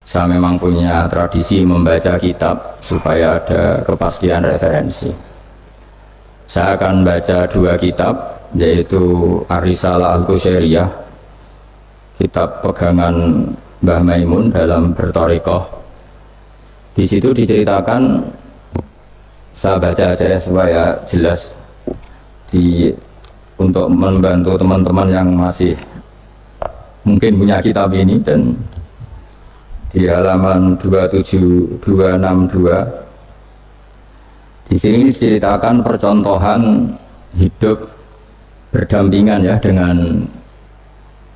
Saya memang punya tradisi membaca kitab supaya ada kepastian referensi. Saya akan baca dua kitab, yaitu Ar-Risalah Al-Qushairiyah, kitab pegangan Mbah Maimun dalam berthariqah. Di situ diceritakan, saya baca aja ya supaya jelas untuk membantu teman-teman yang masih mungkin punya kitab ini. Dan di halaman 27262 di sini diceritakan percontohan hidup berdampingan ya dengan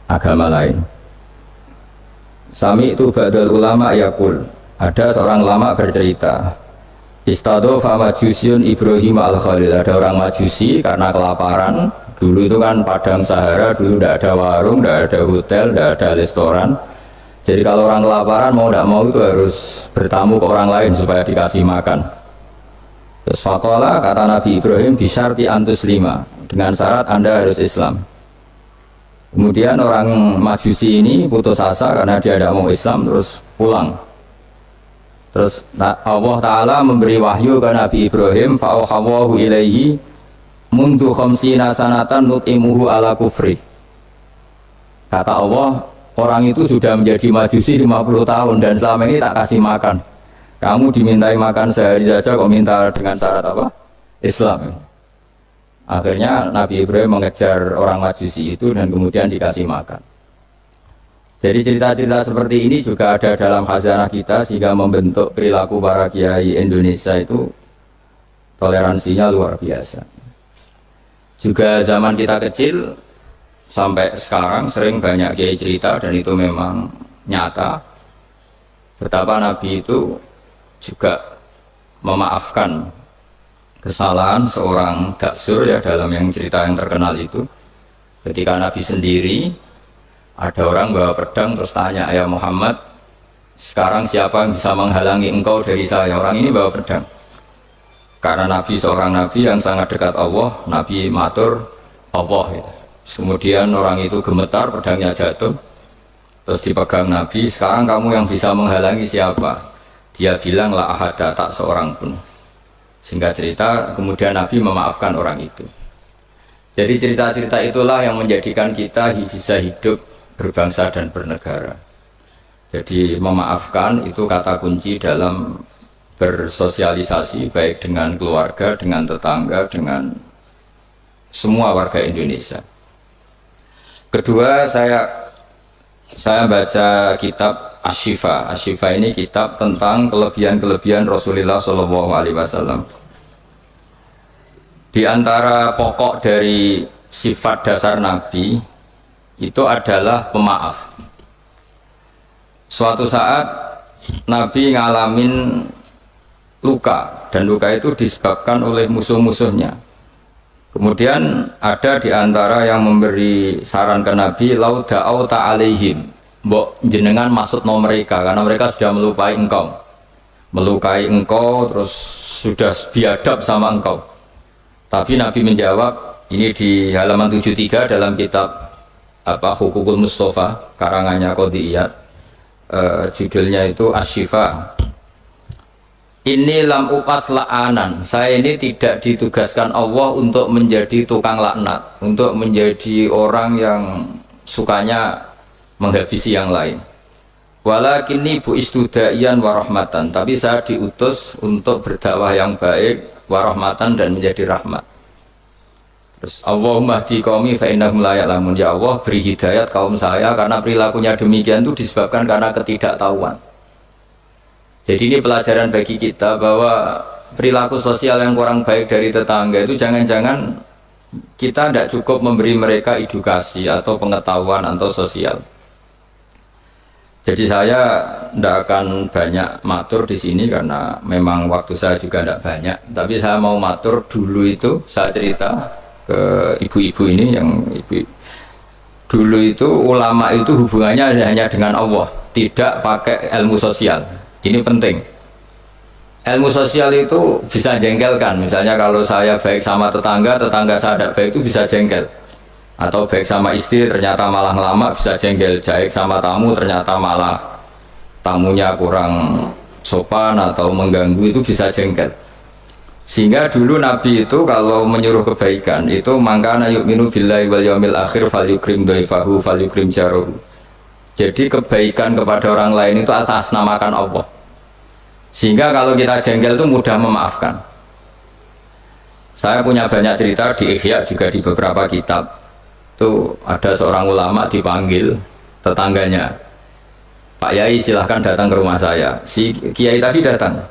agama lain. Sami itu ba'dal ulama yaqul, ada seorang ulama bercerita, Istadofa majusyun Ibrahim al-Khalil. Ada orang majusi karena kelaparan. Dulu itu kan padang Sahara, dulu tidak ada warung, tidak ada hotel, tidak ada restoran. Jadi kalau orang kelaparan mau tidak mau itu harus bertamu ke orang lain supaya dikasih makan. Terus faqala, kata Nabi Ibrahim, bisyarti antus lima, dengan syarat Anda harus Islam. Kemudian orang majusi ini putus asa karena dia tidak mau Islam, terus pulang. Terus Allah Ta'ala memberi wahyu ke Nabi Ibrahim, fa'auhawahu ilaihi mundu khamsina sanatan nut'imuhu ala kufri. Kata Allah, orang itu sudah menjadi majusi 50 tahun dan selama ini tak kasih makan. Kamu dimintai makan sehari saja kok minta dengan syarat apa? Islam. Akhirnya Nabi Ibrahim mengejar orang majusi itu dan kemudian dikasih makan. Jadi cerita-cerita seperti ini juga ada dalam khazanah kita, sehingga membentuk perilaku para kiai Indonesia itu toleransinya luar biasa. Juga zaman kita kecil sampai sekarang sering banyak kiai cerita, dan itu memang nyata, betapa Nabi itu juga memaafkan kesalahan seorang daksur ya, dalam yang cerita yang terkenal itu. Ketika Nabi sendiri, ada orang bawa pedang terus tanya, ya Muhammad, sekarang siapa yang bisa menghalangi engkau dari saya? Orang ini bawa pedang. Karena Nabi seorang Nabi yang sangat dekat Allah, Nabi matur Allah gitu. Kemudian orang itu gemetar, pedangnya jatuh, terus dipegang Nabi, sekarang kamu yang bisa menghalangi siapa? Dia bilang, la ahada, tak seorang pun. Singkat cerita, kemudian Nabi memaafkan orang itu. Jadi cerita-cerita itulah yang menjadikan kita bisa hidup berbangsa dan bernegara. Jadi memaafkan itu kata kunci dalam bersosialisasi, baik dengan keluarga, dengan tetangga, dengan semua warga Indonesia. Kedua, saya baca kitab Asy-Syifa. Asy-Syifa ini kitab tentang kelebihan-kelebihan Rasulullah SAW. Di antara pokok dari sifat dasar Nabi itu adalah pemaaf. Suatu saat Nabi ngalamin luka, dan luka itu disebabkan oleh musuh-musuhnya. Kemudian ada di antara yang memberi saran ke Nabi, lau da'au ta'alaihim, mbok jenengan maksudno mereka, karena mereka sudah melukai engkau, terus sudah biadab sama engkau. Tapi Nabi menjawab, ini di halaman 73 dalam kitab Hukukul Mustafa, karangannya Qodiyat, judulnya itu Asy-Syifa. Ini lam upas la'anan, saya ini tidak ditugaskan Allah untuk menjadi tukang laknat, untuk menjadi orang yang sukanya menghabisi yang lain. Walakinni bu'istu da'iyan wa rahmatan, tapi saya diutus untuk berdakwah yang baik, wa rahmatan, dan menjadi rahmat. Terus Allahumma hdi qaumi fa innahum la ya'lamun, ya Allah beri hidayat kaum saya, karena perilakunya demikian itu disebabkan karena ketidaktahuan. Jadi ini pelajaran bagi kita bahwa perilaku sosial yang kurang baik dari tetangga itu jangan-jangan kita tidak cukup memberi mereka edukasi atau pengetahuan atau sosial. Jadi saya tidak akan banyak matur di sini karena memang waktu saya juga tidak banyak. Tapi saya mau matur dulu itu, saya cerita ke ibu-ibu ini, yang ibu dulu itu ulama itu hubungannya hanya dengan Allah, tidak pakai ilmu sosial. Ini penting. Ilmu sosial itu bisa jengkelkan. Misalnya kalau saya baik sama tetangga, tetangga saya tidak baik, itu bisa jengkel. Atau baik sama istri ternyata malah lama, bisa jengkel. Baik sama tamu ternyata malah tamunya kurang sopan atau mengganggu itu bisa jengkel. Sehingga dulu Nabi itu kalau menyuruh kebaikan itu mangkana yu'minu billahi wal yaumil akhir falyukrim dhaifahu falyukrim jaruhu. Jadi kebaikan kepada orang lain itu atas namakan Allah. Sehingga kalau kita jengkel itu mudah memaafkan. Saya punya banyak cerita di Ihya juga di beberapa kitab. Itu ada seorang ulama dipanggil tetangganya, Pak Yai silahkan datang ke rumah saya. Si Kiai tadi datang.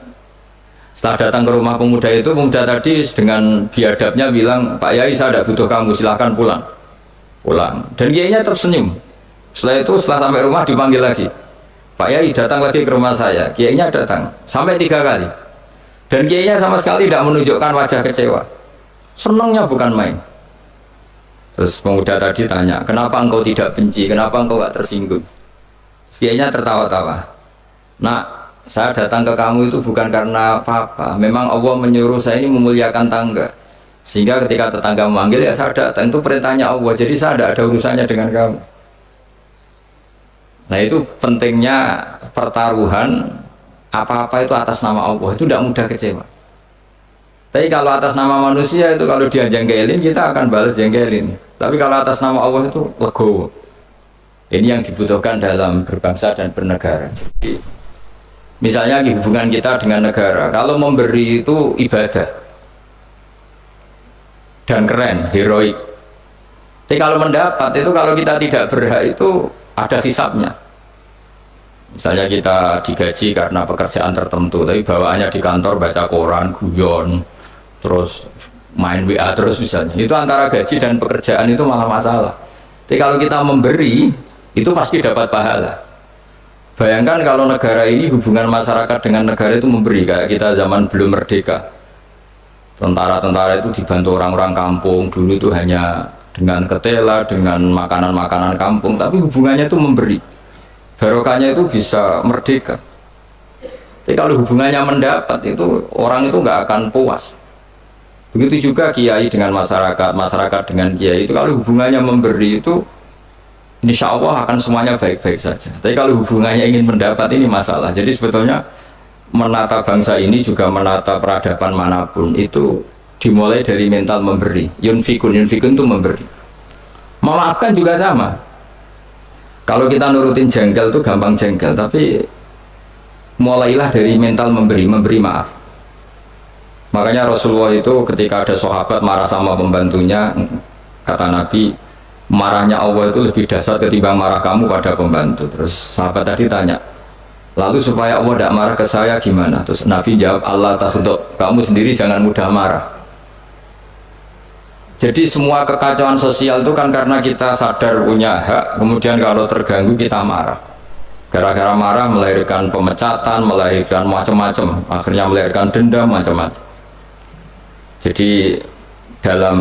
Setelah datang ke rumah pemuda itu, pemuda tadi dengan biadabnya bilang, Pak Yai saya tidak butuh kamu, silahkan pulang. Pulang. Dan Kiainya tersenyum. Setelah itu setelah sampai rumah dipanggil lagi, Pak Yai datang lagi ke rumah saya. Kiainya datang sampai 3 kali. Dan Kiainya sama sekali tidak menunjukkan wajah kecewa. Senangnya bukan main. Terus pemuda tadi tanya, kenapa engkau tidak benci, kenapa engkau gak tersinggung? Kiainya tertawa-tawa. Nah, saya datang ke kamu itu bukan karena apa-apa. Memang Allah menyuruh saya ini memuliakan tangga. Sehingga ketika tetangga memanggil ya saya datang, itu perintahnya Allah. Jadi saya tidak ada urusannya dengan kamu. Nah itu pentingnya pertaruhan. Apa-apa itu atas nama Allah itu tidak mudah kecewa. Tapi kalau atas nama manusia itu kalau dia jengkelin kita akan balas jengkelin. Tapi kalau atas nama Allah itu legowo. Ini yang dibutuhkan dalam berbangsa dan bernegara. Jadi, misalnya hubungan kita dengan negara, kalau memberi itu ibadah dan keren, heroik. Tapi kalau mendapat itu kalau kita tidak berhak itu ada hisabnya. Misalnya kita digaji karena pekerjaan tertentu, tapi bawaannya di kantor baca koran, guyon, terus main WA terus misalnya. Itu antara gaji dan pekerjaan itu malah masalah. Tapi kalau kita memberi, itu pasti dapat pahala. Bayangkan kalau negara ini hubungan masyarakat dengan negara itu memberi, kayak kita zaman belum merdeka. Tentara-tentara itu dibantu orang-orang kampung, dulu itu hanya dengan ketela, dengan makanan-makanan kampung, tapi hubungannya itu memberi. Barokahnya itu bisa merdeka. Tapi kalau hubungannya mendapat itu orang itu nggak akan puas. Begitu juga kiai dengan masyarakat, masyarakat dengan kiai itu kalau hubungannya memberi itu insya Allah akan semuanya baik-baik saja. Tapi kalau hubungannya ingin mendapat ini masalah. Jadi sebetulnya menata bangsa ini juga menata peradaban manapun itu dimulai dari mental memberi. Yunfikun itu memberi. Memaafkan juga sama. Kalau kita nurutin jengkel itu gampang jengkel, tapi mulailah dari mental memberi maaf. Makanya Rasulullah itu ketika ada sahabat marah sama pembantunya, kata Nabi, marahnya Allah itu lebih dahsyat ketimbang marah kamu pada pembantu. Terus sahabat tadi tanya, lalu supaya Allah tidak marah ke saya gimana? Terus Nabi jawab, Allah takhdok, kamu sendiri jangan mudah marah. Jadi semua kekacauan sosial itu kan karena kita sadar punya hak, kemudian kalau terganggu kita marah. Gara-gara marah melahirkan pemecatan, melahirkan macam-macam, akhirnya melahirkan dendam macam-macam. Jadi dalam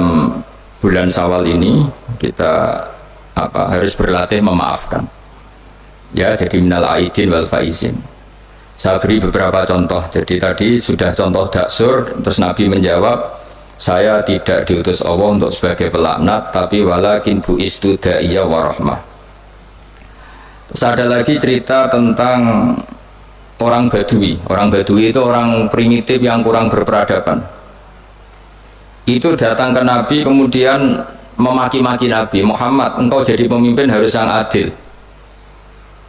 bulan Syawal ini kita harus berlatih memaafkan. Ya, jadi minal aidin wal faizin. Saya beri beberapa contoh. Jadi tadi sudah contoh daksur, terus Nabi menjawab, saya tidak diutus Allah untuk sebagai pelaknat, tapi walakin bu'istu da'iyya wa rahmah. Terus ada lagi cerita tentang orang Badui. Orang Badui itu orang primitif yang kurang berperadaban. Itu datang ke Nabi kemudian memaki-maki Nabi, Muhammad, engkau jadi pemimpin harus yang adil,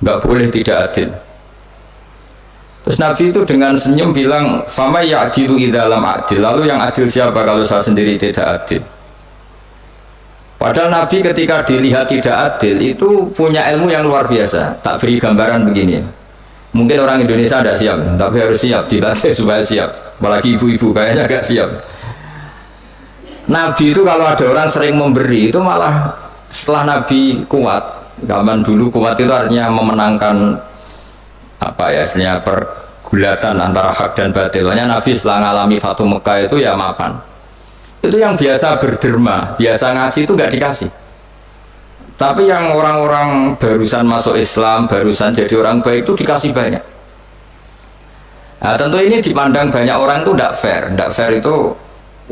nggak boleh tidak adil. Terus Nabi itu dengan senyum bilang, fama ya'dilu idzalam adil, lalu yang adil siapa kalau saya sendiri tidak adil? Padahal Nabi ketika dilihat tidak adil itu punya ilmu yang luar biasa. Tak beri gambaran begini, mungkin orang Indonesia tidak siap, tapi harus siap, dilatih supaya siap. Apalagi ibu-ibu kayaknya agak siap. Nabi itu kalau ada orang sering memberi itu malah setelah Nabi kuat, zaman dulu kuat itu artinya memenangkan istilahnya pergulatan antara hak dan batil. Nabi setelah mengalami Fatu Mekah itu ya mapan. Itu yang biasa berderma, biasa ngasih itu nggak dikasih. Tapi yang orang-orang barusan masuk Islam, barusan jadi orang baik itu dikasih banyak. Nah, tentu ini dipandang banyak orang itu tidak fair. Tidak fair itu,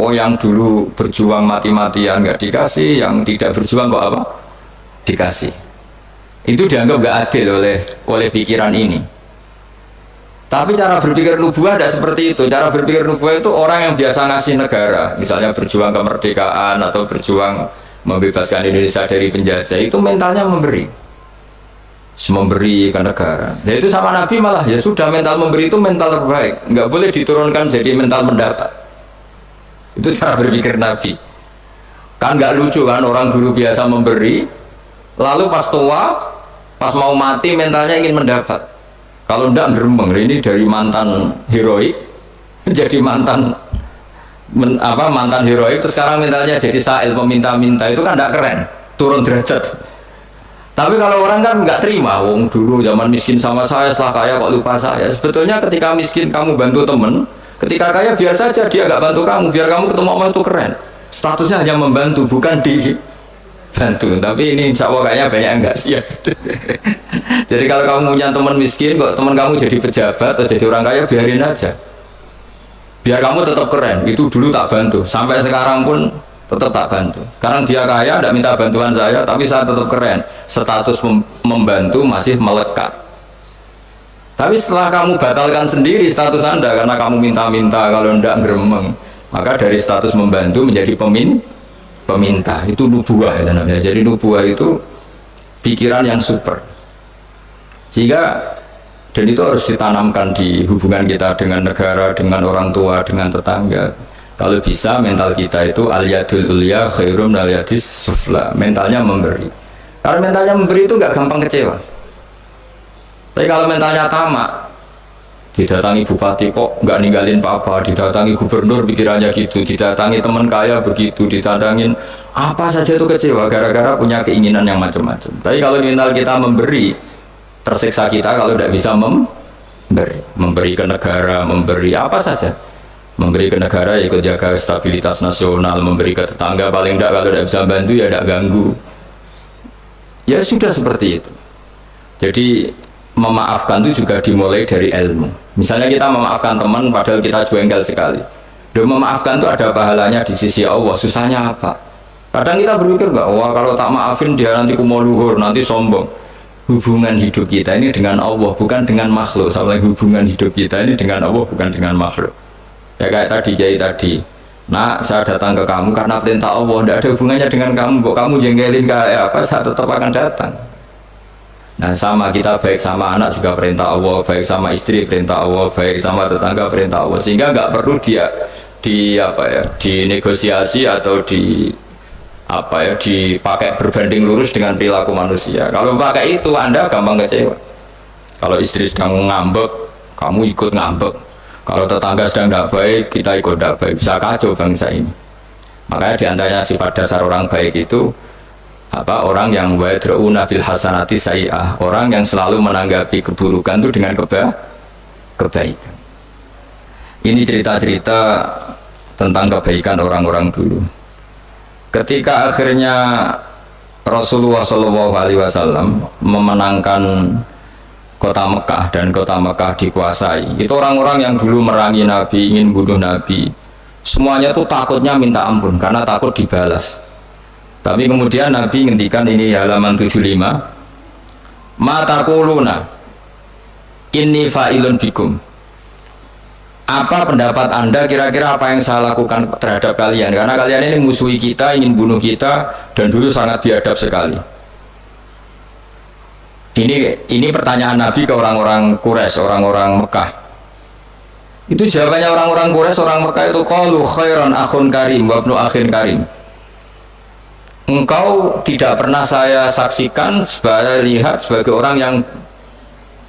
oh yang dulu berjuang mati-matian nggak dikasih, yang tidak berjuang kok apa? Dikasih. Itu dianggap nggak adil oleh pikiran ini. Tapi cara berpikir nubuah tidak seperti itu. Cara berpikir nubuah itu orang yang biasa ngasih negara, misalnya berjuang kemerdekaan atau berjuang membebaskan Indonesia dari penjajah, itu mentalnya memberi ke negara. Ya itu sama Nabi malah ya sudah, mental memberi itu mental terbaik, nggak boleh diturunkan jadi mental mendapat. Itu cara berpikir Nabi. Kan nggak lucu kan, orang dulu biasa memberi, lalu pas tua, pas mau mati mentalnya ingin mendapat. Kalau enggak geremeng, ini dari mantan heroik jadi mantan mantan heroik, terus sekarang mentalnya jadi sa'il, peminta-minta, itu kan enggak keren, turun derajat. Tapi kalau orang kan nggak terima, wong dulu zaman miskin sama saya, setelah kaya kok lupa saya. Sebetulnya ketika miskin kamu bantu temen, ketika kaya biasa aja dia nggak bantu kamu, biar kamu ketemu Allah itu keren. Statusnya hanya membantu, bukan dibantu. Tapi ini insya Allah kayaknya banyak yang nggak siap. Jadi kalau kamu punya teman miskin, kok teman kamu jadi pejabat atau jadi orang kaya, biarin aja. Biar kamu tetap keren. Itu dulu tak bantu, sampai sekarang pun tetap tak bantu. Sekarang dia kaya, tidak minta bantuan saya, tapi saya tetap keren. Status membantu masih melekat. Tapi setelah kamu batalkan sendiri status Anda karena kamu minta-minta, kalau tidak geremeng, maka dari status membantu menjadi peminta. Itu nubuah ya namanya. Jadi nubuah itu pikiran yang super. Dan itu harus ditanamkan di hubungan kita dengan negara, dengan orang tua, dengan tetangga. Kalau bisa mental kita itu al-yadul ulya khairum al-yadis sufla, mentalnya memberi. Kalau mentalnya memberi itu nggak gampang kecewa. Tapi kalau mentalnya tamak, didatangi bupati kok nggak ninggalin papa, didatangi gubernur pikirannya gitu, didatangi teman kaya begitu, ditandangin apa saja itu kecewa gara-gara punya keinginan yang macam-macam. Tapi kalau mental kita memberi, tersiksa kita kalau tidak bisa memberi ke negara, memberi apa saja. Memberi ke negara ikut jaga stabilitas nasional, memberi ke tetangga paling tidak kalau tidak bisa bantu ya tidak ganggu. Ya sudah seperti itu. Jadi memaafkan itu juga dimulai dari ilmu. Misalnya kita memaafkan teman padahal kita jengkel sekali. Dan memaafkan itu ada pahalanya di sisi Allah. Susahnya apa? Kadang kita berpikir enggak, wah kalau tak maafin dia nanti kumo luhur, nanti sombong. Hubungan hidup kita ini dengan Allah, bukan dengan makhluk. Soalnya hubungan hidup kita ini dengan Allah, bukan dengan makhluk. Ya kayak tadi, kiai tadi, nah saya datang ke kamu karena perintah Allah, tidak ada hubungannya dengan kamu. Kok kamu jengkelin kayak apa, saya tetap akan datang. Nah sama kita, baik sama anak juga perintah Allah, baik sama istri perintah Allah, baik sama tetangga perintah Allah. Sehingga nggak perlu dia dinegosiasi atau dipakai berbanding lurus dengan perilaku manusia. Kalau pakai itu Anda gampang kecewa. Kalau istri sedang ngambek, kamu ikut ngambek. Kalau tetangga sedang tidak baik, kita ikut tidak baik, bisa kacau bangsa ini. Makanya diantaranya sifat dasar orang baik itu orang yang wadra'una bil hasanati sayi'ah, orang yang selalu menanggapi keburukan itu dengan kebaikan. Ini cerita-cerita tentang kebaikan orang-orang dulu. Ketika akhirnya Rasulullah SAW memenangkan kota Mekah dan kota Mekah dikuasai, itu orang-orang yang dulu merangi Nabi, ingin bunuh Nabi, semuanya tuh takutnya minta ampun karena takut dibalas. Tapi kemudian Nabi ngendikan, ini halaman 75, mata kuluna inni fa'ilun bikum, apa pendapat Anda kira-kira apa yang saya lakukan terhadap kalian, karena kalian ini musuhi kita, ingin bunuh kita, dan dulu sangat biadab sekali. Ini pertanyaan Nabi ke orang-orang Quraisy, orang-orang Mekah. Itu jawabannya orang-orang Quraisy, orang Mekah itu, qalu khairan akhun karim wa ibnu akhin karim. Engkau tidak pernah saya saksikan lihat sebagai orang yang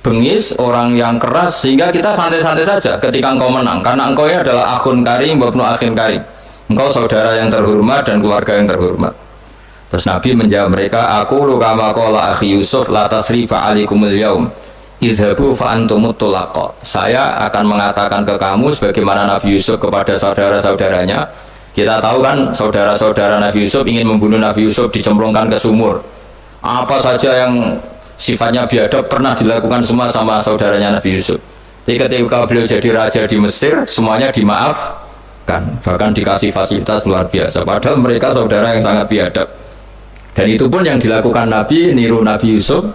bengis, orang yang keras, sehingga kita santai-santai saja ketika engkau menang, karena engkau ini adalah akhun karim wa ibnu akhin karim. Engkau saudara yang terhormat dan keluarga yang terhormat. Terus Nabi menjawab mereka, aku kama qala akhi Yusuf la tasrifa alaikumul yaum idhabu fa antumut tulaqa. Saya akan mengatakan ke kamu sebagaimana Nabi Yusuf kepada saudara-saudaranya. Kita tahu kan saudara-saudara Nabi Yusuf ingin membunuh Nabi Yusuf, dicemplungkan ke sumur. Apa saja yang sifatnya biadab pernah dilakukan semua sama saudaranya Nabi Yusuf. Jadi ketika beliau jadi raja di Mesir, semuanya dimaafkan, bahkan dikasih fasilitas luar biasa. Padahal mereka saudara yang sangat biadab. Dan itu pun yang dilakukan Nabi, niru Nabi Yusuf,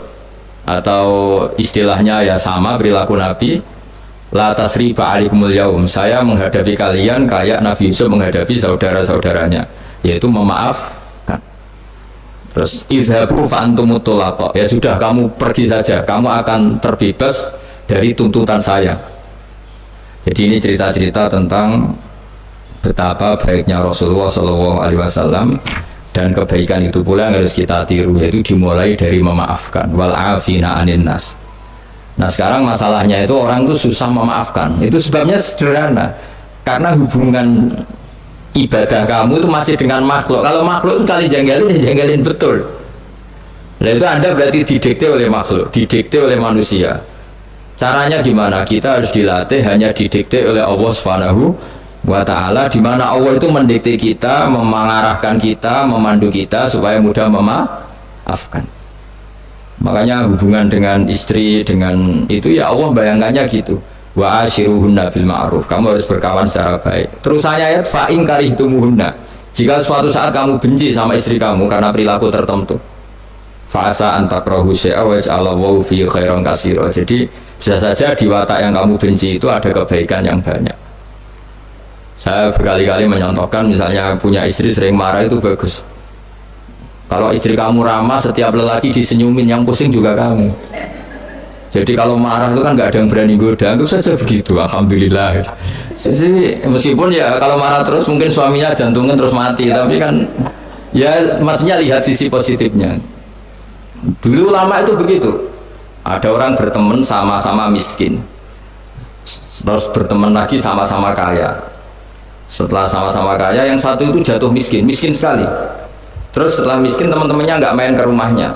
atau istilahnya ya sama perilaku Nabi. La tasriba alaikumul yaum, saya menghadapi kalian kayak Nabi Yusuf menghadapi saudara-saudaranya, yaitu memaafkan. Terus izhabu fa antumut tulaqa, ya sudah kamu pergi saja, kamu akan terbebas dari tuntutan saya. Jadi ini cerita-cerita tentang betapa baiknya Rasulullah SAW, dan kebaikan itu pula yang harus kita tiru, yaitu dimulai dari memaafkan. Wal afina anin nas. Nah sekarang masalahnya itu orang itu susah memaafkan. Itu sebabnya sederhana, karena hubungan ibadah kamu itu masih dengan makhluk. Kalau makhluk itu kali janggalin, ya janggalin betul. Nah itu Anda berarti didikte oleh makhluk, didikte oleh manusia. Caranya gimana? Kita harus dilatih hanya didikte oleh Allah Subhanahu wa ta'ala, di mana Allah itu mendikte kita, mengarahkan kita, memandu kita supaya mudah memaafkan. Makanya hubungan dengan istri, dengan itu ya Allah bayangkannya gitu. Wa ashiruhunna bil ma'ruf, kamu harus berkawan secara baik. Terusannya ayat fa in karihtumuhunna, jika suatu saat kamu benci sama istri kamu karena perilaku tertentu, fa asa an takrahu syai'a wa yaj'alallahu fi khairan katsira. Jadi bisa saja di watak yang kamu benci itu ada kebaikan yang banyak. Saya berkali-kali menyontohkan, misalnya punya istri sering marah itu bagus. Kalau istri kamu ramah, setiap lelaki disenyumin, yang pusing juga kamu. Jadi kalau marah itu kan nggak ada yang berani goda, itu saja begitu. Alhamdulillah. Meskipun ya kalau marah terus mungkin suaminya jantungan terus mati, tapi kan ya maksudnya lihat sisi positifnya. Dulu lama itu begitu. Ada orang berteman sama-sama miskin, terus berteman lagi sama-sama kaya. Setelah sama-sama kaya, yang satu itu jatuh miskin, miskin sekali. Terus setelah miskin, teman-temannya nggak main ke rumahnya.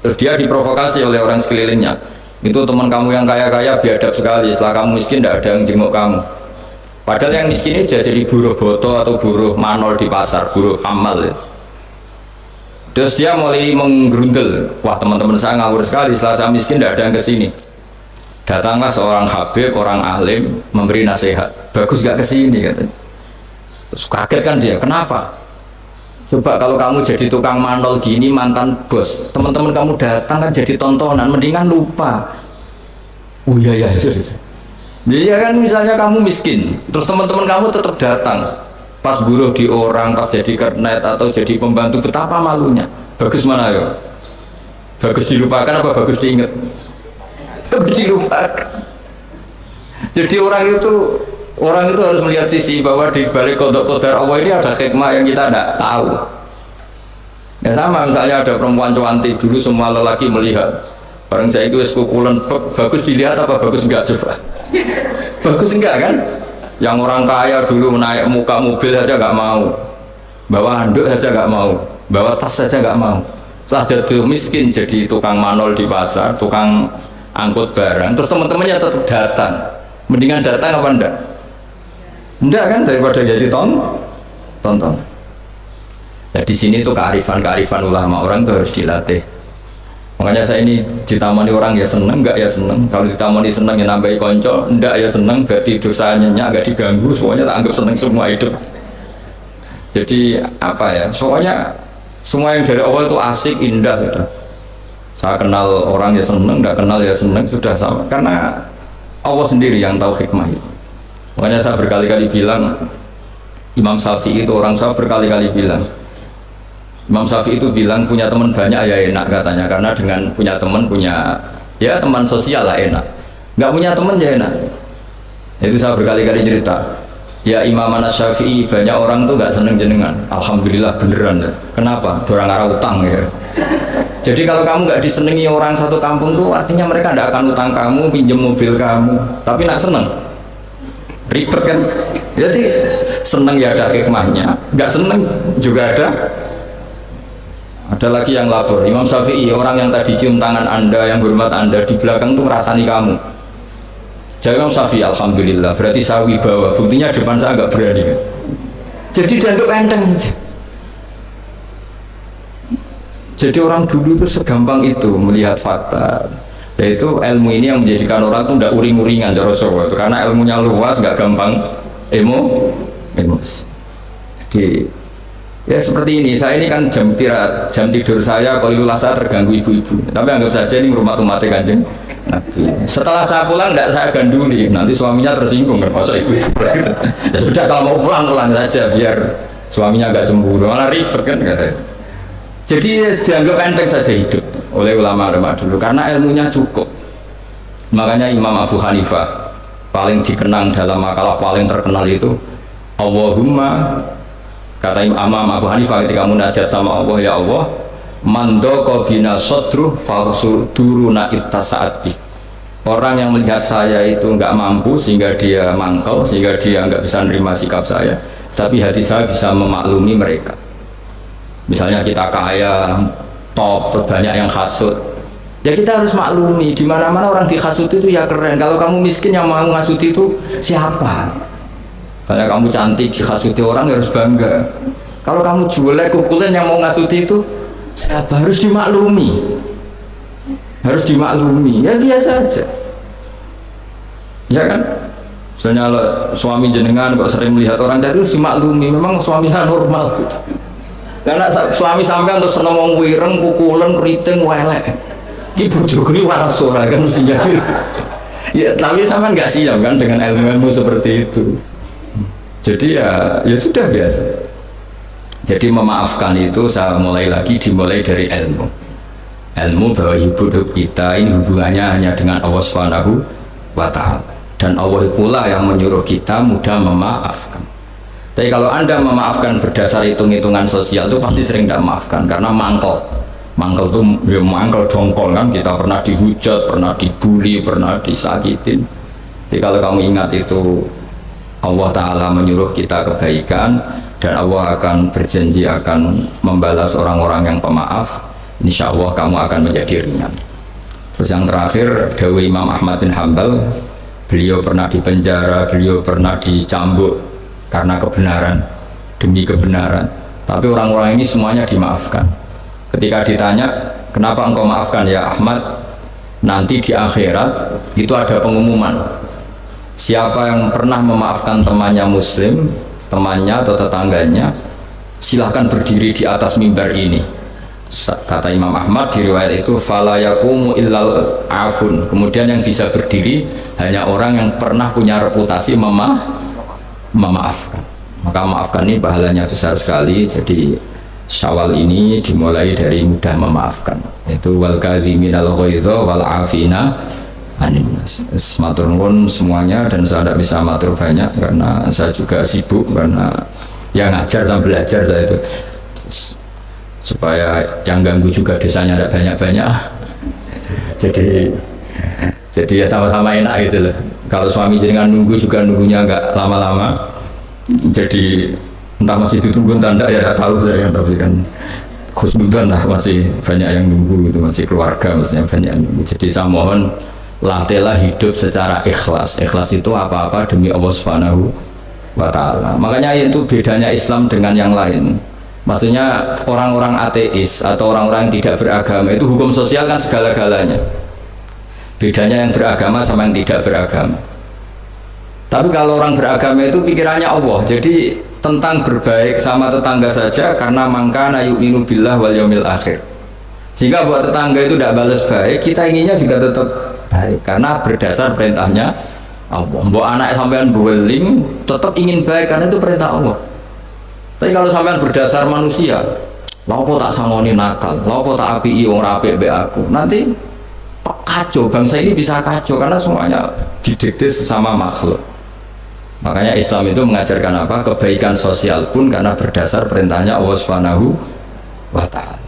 Terus dia diprovokasi oleh orang sekelilingnya. Itu teman kamu yang kaya-kaya biadab sekali, setelah kamu miskin tidak ada yang jenguk kamu. Padahal yang miskin ini sudah jadi buruh boto atau buruh manol di pasar, buruh amal ya. Terus dia mulai menggerundel, wah teman-teman saya ngawur sekali, setelah saya miskin tidak ada yang kesini. Datanglah seorang habib, orang alim, memberi nasihat, bagus gak kesini katanya. Terus kaget kan dia, kenapa? Coba kalau kamu jadi tukang manol gini, mantan bos, teman-teman kamu datang kan jadi tontonan, mendingan lupa. Oh iya ya, iya kan, misalnya kamu miskin, terus teman-teman kamu tetap datang, pas buruh di orang, pas jadi kernet atau jadi pembantu, betapa malunya. Bagus mana ya? Bagus dilupakan apa bagus diingat? Bagus dilupakan. Jadi orang itu harus melihat sisi bahwa di balik qada qadar Allah ini ada hikmah yang kita tidak tahu. Ya sama, misalnya ada perempuan cantik, dulu semua lelaki melihat, bareng saya itu kukulan, bagus dilihat apa bagus enggak coba? Bagus enggak kan? Yang orang kaya dulu naik muka mobil saja enggak mau, bawa handuk saja enggak mau, bawa tas saja enggak mau. Setelah jatuh miskin jadi tukang manol di pasar, tukang angkut barang, terus teman-temannya tetap datang. Mendingan datang apa enggak? Enggak kan, daripada jadi tonton. Nah di sini tuh kearifan ulama, orang tuh harus dilatih. Makanya saya ini ditamani orang ya seneng, enggak ya seneng. Kalau ditamani seneng ya nambahi konco, enggak ya seneng, berarti dosanya enggak diganggu, semuanya tak anggap seneng semua hidup. Jadi apa ya, soalnya semua yang dari awal itu asik, indah sudah. Saya kenal orang ya seneng, enggak kenal ya seneng, sudah sama. Karena Allah sendiri yang tahu hikmah itu. Makanya saya berkali-kali bilang, Imam Syafi'i itu orang, saya berkali-kali bilang, Imam Syafi'i itu bilang punya teman banyak ya enak katanya, karena dengan punya teman, punya ya teman sosial lah enak. Nggak punya teman ya enak. Itu saya berkali-kali cerita, ya Imam Syafi'i banyak orang tuh nggak seneng jenengan. Alhamdulillah beneran ya. Kenapa? Orang arah utang ya. Jadi kalau kamu nggak disenangi orang satu kampung tuh artinya mereka tidak akan utang kamu, pinjam mobil kamu, tapi nak seneng. Ribet kan? Jadi seneng ya ada hikmahnya, nggak seneng juga ada. Ada lagi yang lapor, Imam Syafi'i, orang yang tadi cium tangan anda, yang hormat anda, di belakang tuh ngerasani kamu. Jadi Imam Syafi'i, alhamdulillah, berarti saya wibawa, buktinya depan saya nggak berani kan? Jadi dianggap enteng saja. Jadi orang dulu itu segampang itu melihat fakta. Yaitu ilmu ini yang menjadikan orang itu tidak uring-uringan cara Jawa itu, karena ilmunya luas, nggak gampang emosi. Jadi Ya seperti ini, saya ini kan jam tidur saya kalau saya terganggu ibu-ibu. Tapi anggap saja ini rumah-rumahnya Kanjeng Nabi. Setelah saya pulang, tidak saya ganduli. Nanti suaminya tersinggung, masa ibu-ibu. Ya sudah kalau mau pulang saja biar suaminya agak cemburu. Malah ribet kan katanya. Jadi dianggap enteng saja hidup oleh ulama-ulama dulu karena ilmunya cukup. Makanya Imam Abu Hanifah paling dikenang dalam makalah paling terkenal itu Allahumma, kata Imam Abu Hanifah ketika munajat sama Allah, ya Allah, mandoko bina sodruh falsuduruna ittasaat bih. Orang yang melihat saya itu nggak mampu sehingga dia mangkel, sehingga dia nggak bisa nerima sikap saya, tapi hati saya bisa memaklumi mereka. Misalnya kita kaya, top, banyak yang hasut, ya kita harus maklumi. Di mana-mana orang dihasut itu ya keren. Kalau kamu miskin yang mau ngasut itu siapa? Kayak kamu cantik dihasuti orang harus bangga. Kalau kamu jelek kukulen yang mau ngasuti itu siapa? Harus dimaklumi. Harus dimaklumi. Ya biasa aja. Ya kan? Misalnya suami jenengan kok sering melihat orang dari harus dimaklumi. Memang suami saya normal gitu. Karena suami sampai untuk seneng wong wireng, kukulen, keriting, welek. Ki bojoku iki waras ora kan mestinya. Ya, tapi sama nggak siap kan dengan ilmu-ilmu seperti itu. Jadi ya sudah biasa. Jadi memaafkan itu saya dimulai dari ilmu. Ilmu bahwa hidup kita ini hubungannya hanya dengan Allah Subhanahu wa Ta'ala. Dan Allah pula yang menyuruh kita mudah memaafkan. Tapi kalau Anda memaafkan berdasar hitung-hitungan sosial itu pasti sering tidak memaafkan karena mangkel itu ya mangkel dongkol kan, kita pernah dihujat, pernah dibully, pernah disakitin. Jadi kalau kamu ingat itu Allah Ta'ala menyuruh kita kebaikan dan Allah akan berjanji akan membalas orang-orang yang pemaaf, insya Allah kamu akan menjadi ringan. Terus yang terakhir dawuh Imam Ahmad bin Hanbal, beliau pernah dipenjara, beliau pernah dicambuk karena kebenaran, demi kebenaran, tapi orang-orang ini semuanya dimaafkan. Ketika ditanya kenapa engkau maafkan ya Ahmad, nanti di akhirat itu ada pengumuman, siapa yang pernah memaafkan temannya muslim, temannya atau tetangganya, silahkan berdiri di atas mimbar ini. Kata Imam Ahmad di riwayat itu fala yaqumu illal afun, kemudian yang bisa berdiri hanya orang yang pernah punya reputasi memaafkan. Maka maafkan ini pahalanya besar sekali. Jadi Syawal ini dimulai dari mudah memaafkan, itu wal kaziminal ghaidha wal afina anin nas. Matur nuwun semuanya, dan saya tidak bisa matur banyak karena saya juga sibuk, karena yang ngajar sama belajar saya itu, supaya yang ganggu juga desanya tidak banyak-banyak. Jadi ya sama-sama enak gitu loh. Kalau suami jenengan nunggu juga nunggunya nggak lama-lama, jadi entah masih ditunggu entah enggak ya tidak tahu saya, tapi kan khusnudan lah, masih banyak yang nunggu itu, masih keluarga maksudnya banyak yang nunggu. Jadi saya mohon latihlah hidup secara ikhlas. Ikhlas itu apa-apa demi Allah Subhanahu wa Ta'ala. Makanya itu bedanya Islam dengan yang lain. Maksudnya orang-orang ateis atau orang-orang yang tidak beragama itu hukum sosial kan segala-galanya. Bedanya yang beragama sama yang tidak beragama. Tapi kalau orang beragama itu pikirannya Allah, jadi tentang berbaik sama tetangga saja karena mangkana yu'minu billah wal yaumil akhir. Sehingga buat tetangga itu tidak balas baik, kita inginnya juga tetap baik karena berdasar perintahnya Allah. Buat anak sampean beweling tetap ingin baik karena itu perintah Allah. Tapi kalau sampean berdasar manusia, lapo tak sangoni nakal, lapo tak api wong rapi be aku, nanti kacau, bangsa ini bisa kacau karena semuanya didikte sesama makhluk. Makanya Islam itu mengajarkan apa? Kebaikan sosial pun karena berdasar perintahnya Allah Subhanahu wa Ta'ala.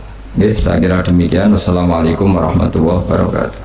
Saya kira demikian. Wassalamualaikum warahmatullahi wabarakatuh.